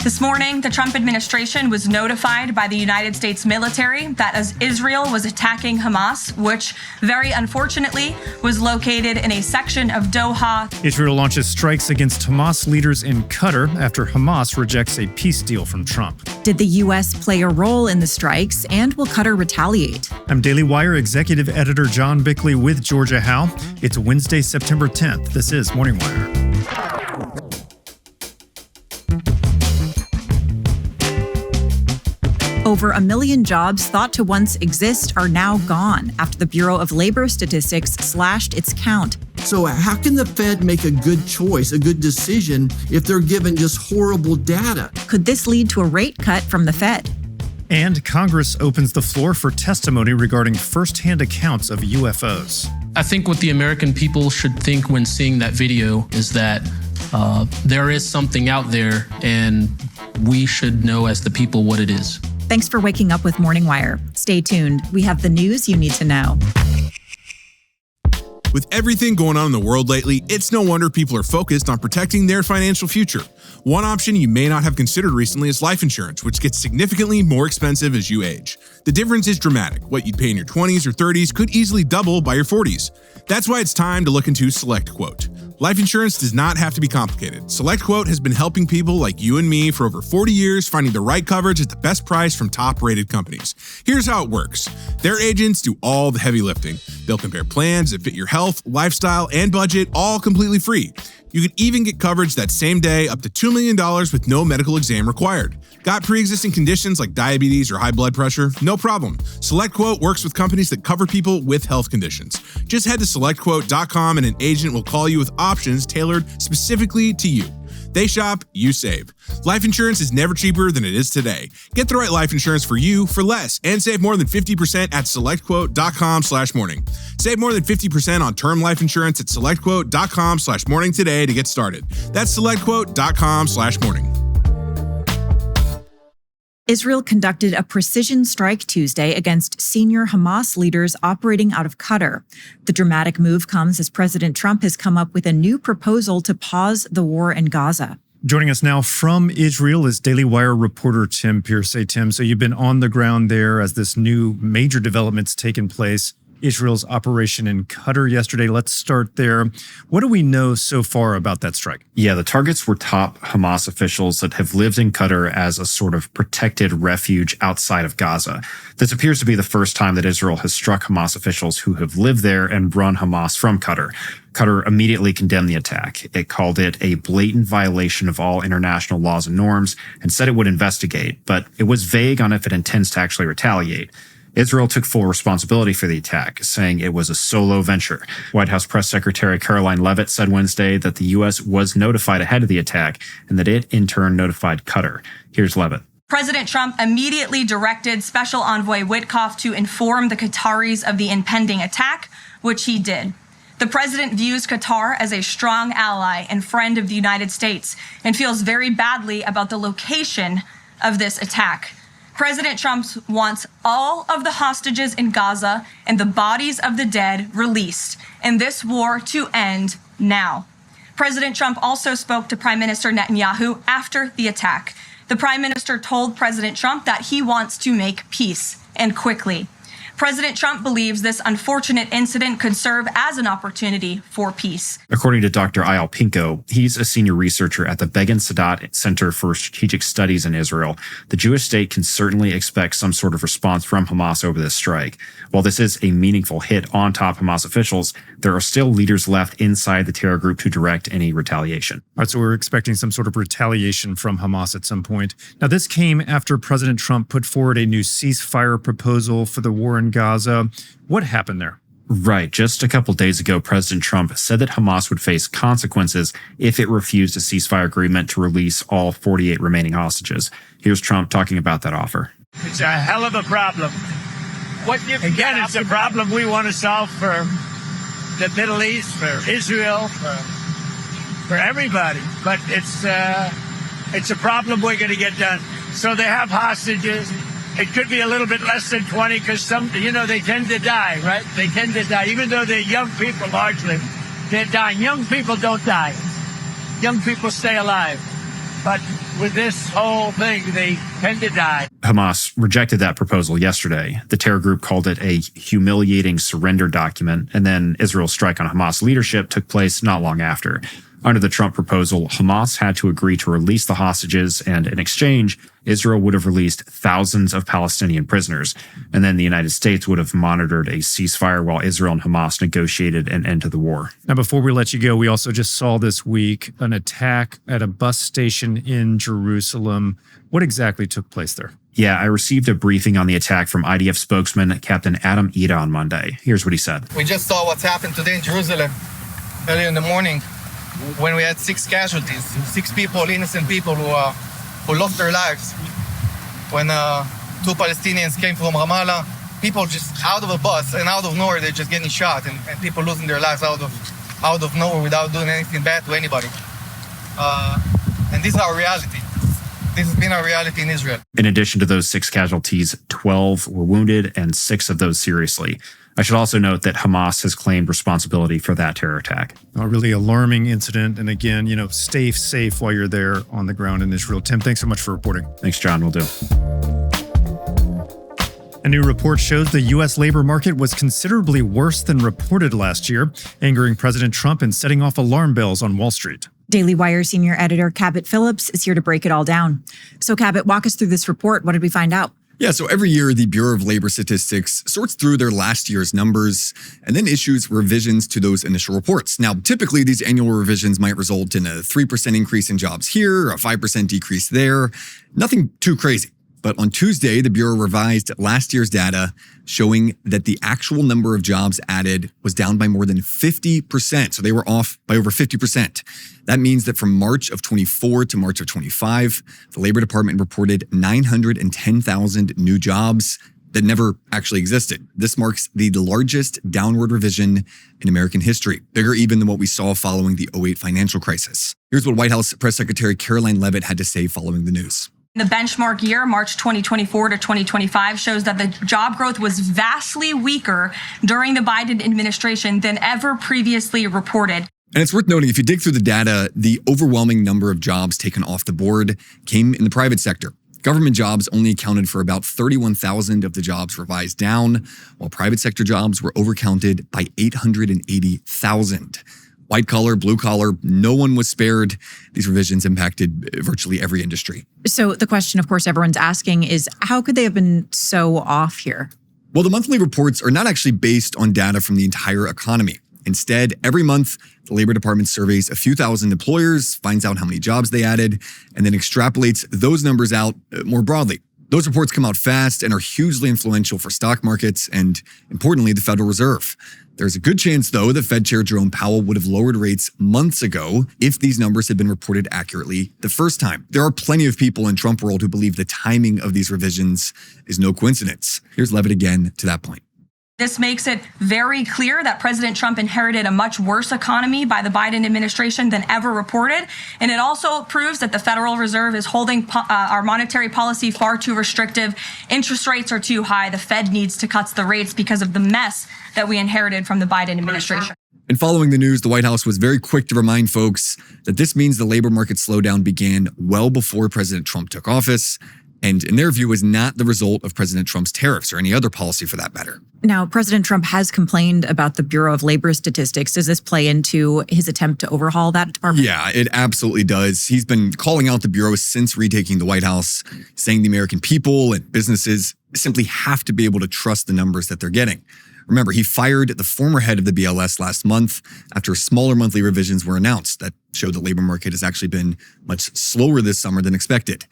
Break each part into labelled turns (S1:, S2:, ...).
S1: This morning, the Trump administration was notified by the United States military that as Israel was attacking Hamas, which very unfortunately was located in a section of Doha.
S2: Israel launches strikes against Hamas leaders in Qatar after Hamas rejects a peace deal from Trump.
S3: Did the U.S. play a role in the strikes, and will Qatar retaliate?
S2: I'm Daily Wire Executive Editor John Bickley with Georgia Howe. It's Wednesday, September 10th. This is Morning Wire.
S3: Over 1 million jobs thought to once exist are now gone after the Bureau of Labor Statistics slashed its count.
S4: So how can the Fed make a good choice, a good decision, if they're given just horrible data?
S3: Could this lead to a rate cut from the Fed?
S2: And Congress opens the floor for testimony regarding firsthand accounts of UFOs.
S5: I think what the American people should think when seeing that video is that there is something out there, and we should know as the people what it is.
S3: Thanks for waking up with Morning Wire. Stay tuned. We have the news you need to know.
S6: With everything going on in the world lately, it's no wonder people are focused on protecting their financial future. One option you may not have considered recently is life insurance, which gets significantly more expensive as you age. The difference is dramatic. What you'd pay in your 20s or 30s could easily double by your 40s. That's why it's time to look into SelectQuote. Life insurance does not have to be complicated. SelectQuote has been helping people like you and me for over 40 years finding the right coverage at the best price from top-rated companies. Here's how it works. Their agents do all the heavy lifting. They'll compare plans that fit your health, lifestyle, and budget, all completely free. You can even get coverage that same day up to $2 million with no medical exam required. Got pre-existing conditions like diabetes or high blood pressure? No problem. SelectQuote works with companies that cover people with health conditions. Just head to SelectQuote.com and an agent will call you with options tailored specifically to you. They shop, you save. Life insurance is never cheaper than it is today. Get the right life insurance for you for less and save more than 50% at SelectQuote.com/morning. Save more than 50% on term life insurance at SelectQuote.com/morning today to get started. That's SelectQuote.com/morning.
S3: Israel conducted a precision strike Tuesday against senior Hamas leaders operating out of Qatar. The dramatic move comes as President Trump has come up with a new proposal to pause the war in Gaza.
S2: Joining us now from Israel is Daily Wire reporter Tim Pierce. Hey, Tim, so you've been on the ground there as this new major development's taken place. Israel's operation in Qatar yesterday. Let's start there. What do we know so far about that strike?
S7: Yeah, the targets were top Hamas officials that have lived in Qatar as a sort of protected refuge outside of Gaza. This appears to be the first time that Israel has struck Hamas officials who have lived there and run Hamas from Qatar. Qatar immediately condemned the attack. It called it a blatant violation of all international laws and norms and said it would investigate, but it was vague on if it intends to actually retaliate. Israel took full responsibility for the attack, saying it was a solo venture. White House Press Secretary Caroline Leavitt said Wednesday that the U.S. was notified ahead of the attack and that it, in turn, notified Qatar. Here's Leavitt.
S1: President Trump immediately directed Special Envoy Witkoff to inform the Qataris of the impending attack, which he did. The president views Qatar as a strong ally and friend of the United States and feels very badly about the location of this attack. President Trump wants all of the hostages in Gaza and the bodies of the dead released, and this war to end now. President Trump also spoke to Prime Minister Netanyahu after the attack. The Prime Minister told President Trump that he wants to make peace, and quickly. President Trump believes this unfortunate incident could serve as an opportunity for peace.
S7: According to Dr. Eyal Pinko, he's a senior researcher at the Begin Sadat Center for Strategic Studies in Israel. The Jewish state can certainly expect some sort of response from Hamas over this strike. While this is a meaningful hit on top Hamas officials, there are still leaders left inside the terror group to direct any retaliation.
S2: All right, so we're expecting some sort of retaliation from Hamas at some point. Now, this came after President Trump put forward a new ceasefire proposal for the war in Gaza. What happened there?
S7: Right. Just a couple days ago, President Trump said that Hamas would face consequences if it refused a ceasefire agreement to release all 48 remaining hostages. Here's Trump talking about that offer.
S8: It's a hell of a problem. Again, it's a problem we want to solve for the Middle East, for Israel, for everybody. But it's a problem we're going to get done. So they have hostages. It could be a little bit less than 20 because they tend to die, right? They tend to die. Even though they're young people largely, they're dying. Young people don't die. Young people stay alive. But with this whole thing, they tend to die.
S7: Hamas rejected that proposal yesterday. The terror group called it a humiliating surrender document, and then Israel's strike on Hamas leadership took place not long after. Under the Trump proposal, Hamas had to agree to release the hostages, and in exchange, Israel would have released thousands of Palestinian prisoners. And then the United States would have monitored a ceasefire while Israel and Hamas negotiated an end to the war.
S2: Now, before we let you go, we also just saw this week an attack at a bus station in Jerusalem. What exactly took place there?
S7: Yeah, I received a briefing on the attack from IDF spokesman Captain Adam Ida on Monday. Here's what he said.
S9: We just saw what's happened today in Jerusalem earlier in the morning, when we had 6 casualties, 6 people, innocent people who lost their lives. When 2 Palestinians came from Ramallah, people just out of a bus and out of nowhere, they're just getting shot, and people losing their lives out of nowhere without doing anything bad to anybody. And this is our reality. This has been our reality in Israel.
S7: In addition to those 6 casualties, 12 were wounded and 6 of those seriously. I should also note that Hamas has claimed responsibility for that terror attack.
S2: A really alarming incident. And again, stay safe while you're there on the ground in Israel. Tim, thanks so much for reporting.
S7: Thanks, John. Will do.
S2: A new report shows the U.S. labor market was considerably worse than reported last year, angering President Trump and setting off alarm bells on Wall Street.
S3: Daily Wire senior editor Cabot Phillips is here to break it all down. So Cabot, walk us through this report. What did we find out?
S10: Yeah, so every year, the Bureau of Labor Statistics sorts through their last year's numbers and then issues revisions to those initial reports. Now, typically, these annual revisions might result in a 3% increase in jobs here, a 5% decrease there. Nothing too crazy. But on Tuesday, the Bureau revised last year's data, showing that the actual number of jobs added was down by more than 50%. So they were off by over 50%. That means that from March of 24 to March of 25, the Labor Department reported 910,000 new jobs that never actually existed. This marks the largest downward revision in American history, bigger even than what we saw following the 2008 financial crisis. Here's what White House Press Secretary Caroline Leavitt had to say following the news.
S1: The benchmark year, March 2024 to 2025, shows that the job growth was vastly weaker during the Biden administration than ever previously reported.
S10: And it's worth noting, if you dig through the data, the overwhelming number of jobs taken off the board came in the private sector. Government jobs only accounted for about 31,000 of the jobs revised down, while private sector jobs were overcounted by 880,000. White collar, blue collar, no one was spared. These revisions impacted virtually every industry.
S3: So the question, of course, everyone's asking is, how could they have been so off here?
S10: Well, the monthly reports are not actually based on data from the entire economy. Instead, every month, the Labor Department surveys a few thousand employers, finds out how many jobs they added, and then extrapolates those numbers out more broadly. Those reports come out fast and are hugely influential for stock markets and, importantly, the Federal Reserve. There's a good chance, though, that Fed Chair Jerome Powell would have lowered rates months ago if these numbers had been reported accurately the first time. There are plenty of people in Trump world who believe the timing of these revisions is no coincidence. Here's Leavitt again to that point.
S1: This makes it very clear that President Trump inherited a much worse economy by the Biden administration than ever reported. And it also proves that the Federal Reserve is holding our monetary policy far too restrictive. Interest rates are too high. The Fed needs to cut the rates because of the mess that we inherited from the Biden administration.
S10: And following the news, the White House was very quick to remind folks that this means the labor market slowdown began well before President Trump took office, and in their view was not the result of President Trump's tariffs or any other policy for that matter.
S3: Now, President Trump has complained about the Bureau of Labor Statistics. Does this play into his attempt to overhaul that department?
S10: Yeah, it absolutely does. He's been calling out the Bureau since retaking the White House, saying the American people and businesses simply have to be able to trust the numbers that they're getting. Remember, he fired the former head of the BLS last month after smaller monthly revisions were announced that showed the labor market has actually been much slower this summer than expected.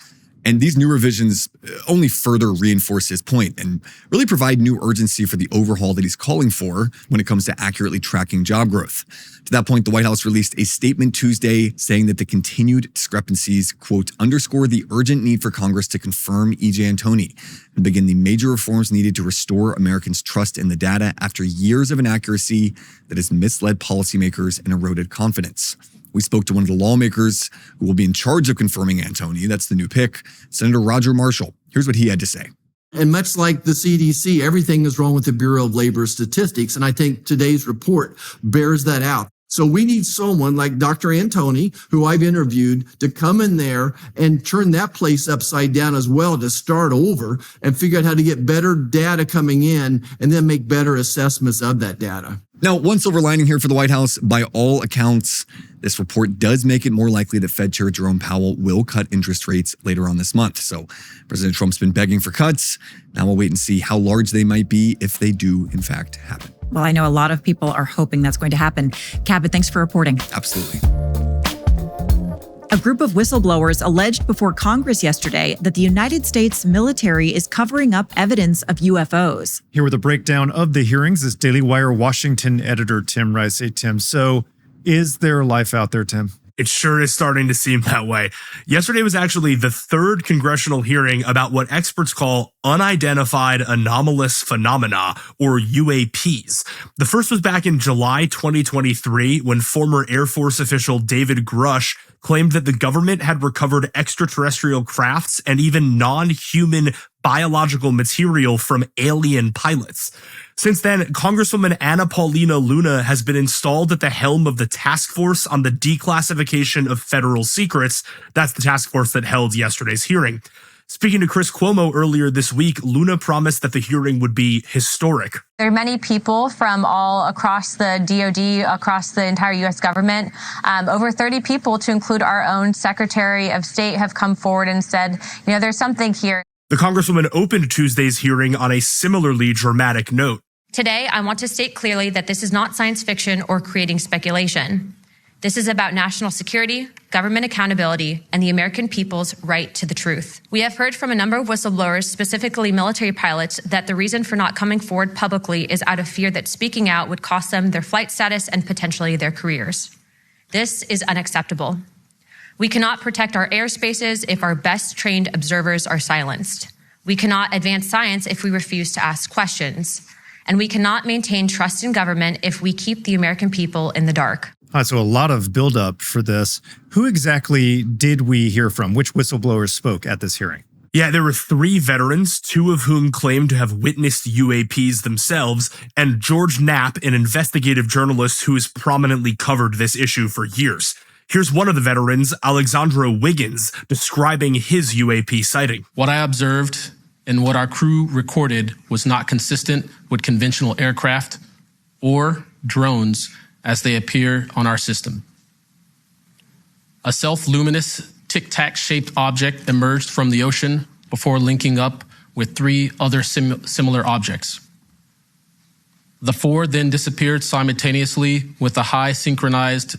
S10: And these new revisions only further reinforce his point and really provide new urgency for the overhaul that he's calling for when it comes to accurately tracking job growth. To that point, the White House released a statement Tuesday saying that the continued discrepancies, quote, underscore the urgent need for Congress to confirm E.J. Antoni and begin the major reforms needed to restore Americans' trust in the data after years of inaccuracy that has misled policymakers and eroded confidence. We spoke to one of the lawmakers who will be in charge of confirming Antoni. That's the new pick, Senator Roger Marshall. Here's what he had to say.
S4: And much like the CDC, everything is wrong with the Bureau of Labor Statistics. And I think today's report bears that out. So we need someone like Dr. Antoni, who I've interviewed, to come in there and turn that place upside down as well, to start over and figure out how to get better data coming in and then make better assessments of that data.
S10: Now, one silver lining here for the White House, by all accounts, this report does make it more likely that Fed Chair Jerome Powell will cut interest rates later on this month. So President Trump's been begging for cuts. Now we'll wait and see how large they might be if they do, in fact, happen.
S3: Well, I know a lot of people are hoping that's going to happen. Cabot, thanks for reporting.
S10: Absolutely.
S3: A group of whistleblowers alleged before Congress yesterday that the United States military is covering up evidence of UFOs.
S2: Here with a breakdown of the hearings is Daily Wire Washington editor Tim Rice. Hey, Tim. So is there life out there, Tim?
S11: It sure is starting to seem that way. Yesterday was actually the third congressional hearing about what experts call unidentified anomalous phenomena, or UAPs. The first was back in July 2023 when former Air Force official David Grush claimed that the government had recovered extraterrestrial crafts and even non-human biological material from alien pilots. Since then, Congresswoman Anna Paulina Luna has been installed at the helm of the Task Force on the Declassification of Federal Secrets. That's the task force that held yesterday's hearing. Speaking to Chris Cuomo earlier this week, Luna promised that the hearing would be historic.
S12: There are many people from all across the DOD, across the entire U.S. government. Over 30 people, to include our own Secretary of State, have come forward and said, there's something here.
S11: The Congresswoman opened Tuesday's hearing on a similarly dramatic note.
S13: Today, I want to state clearly that this is not science fiction or creating speculation. This is about national security, government accountability, and the American people's right to the truth. We have heard from a number of whistleblowers, specifically military pilots, that the reason for not coming forward publicly is out of fear that speaking out would cost them their flight status and potentially their careers. This is unacceptable. We cannot protect our airspaces if our best trained observers are silenced. We cannot advance science if we refuse to ask questions. And we cannot maintain trust in government if we keep the American people in the dark.
S2: All right, so a lot of buildup for this. Who exactly did we hear from? Which whistleblowers spoke at this hearing?
S11: Yeah, there were 3 veterans, 2 of whom claimed to have witnessed UAPs themselves, and George Knapp, an investigative journalist who has prominently covered this issue for years. Here's one of the veterans, Alexandro Wiggins, describing his UAP sighting.
S5: What I observed and what our crew recorded was not consistent with conventional aircraft or drones as they appear on our system. A self-luminous, tic-tac-shaped object emerged from the ocean before linking up with 3 other similar objects. The 4 then disappeared simultaneously with a high synchronized,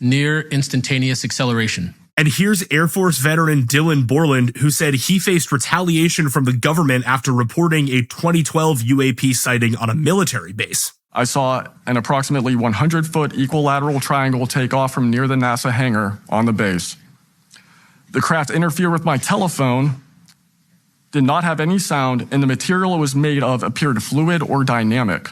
S5: near instantaneous acceleration.
S11: And here's Air Force veteran Dylan Borland, who said he faced retaliation from the government after reporting a 2012 UAP sighting on a military base.
S14: I saw an approximately 100-foot equilateral triangle take off from near the NASA hangar on the base. The craft interfered with my telephone, did not have any sound, and the material it was made of appeared fluid or dynamic.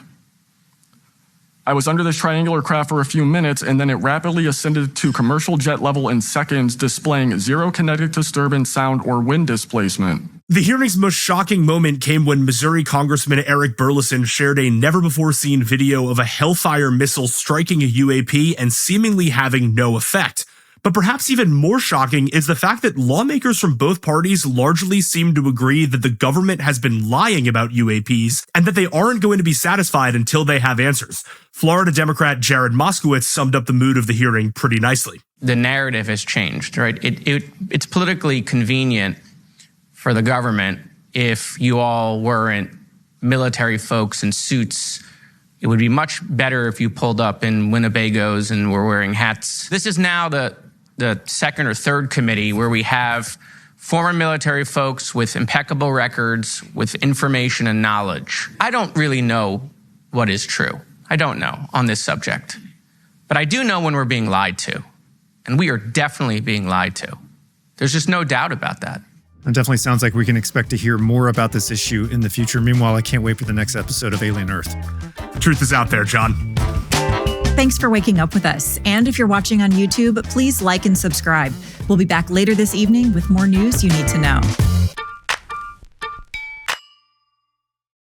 S14: I was under this triangular craft for a few minutes, and then it rapidly ascended to commercial jet level in seconds, displaying 0 kinetic disturbance, sound, or wind displacement.
S11: The hearing's most shocking moment came when Missouri Congressman Eric Burleson shared a never-before-seen video of a Hellfire missile striking a UAP and seemingly having no effect. But perhaps even more shocking is the fact that lawmakers from both parties largely seem to agree that the government has been lying about UAPs and that they aren't going to be satisfied until they have answers. Florida Democrat Jared Moskowitz summed up the mood of the hearing pretty nicely.
S15: The narrative has changed, right? It's politically convenient for the government if you all weren't military folks in suits. It would be much better if you pulled up in Winnebagos and were wearing hats. This is now the second or third committee where we have former military folks with impeccable records, with information and knowledge. I don't really know what is true. I don't know on this subject. But I do know when we're being lied to. And we are definitely being lied to. There's just no doubt about that.
S2: It definitely sounds like we can expect to hear more about this issue in the future. Meanwhile, I can't wait for the next episode of Alien Earth.
S11: The truth is out there, John.
S3: Thanks for waking up with us. And if you're watching on YouTube, please like and subscribe. We'll be back later this evening with more news you need to know.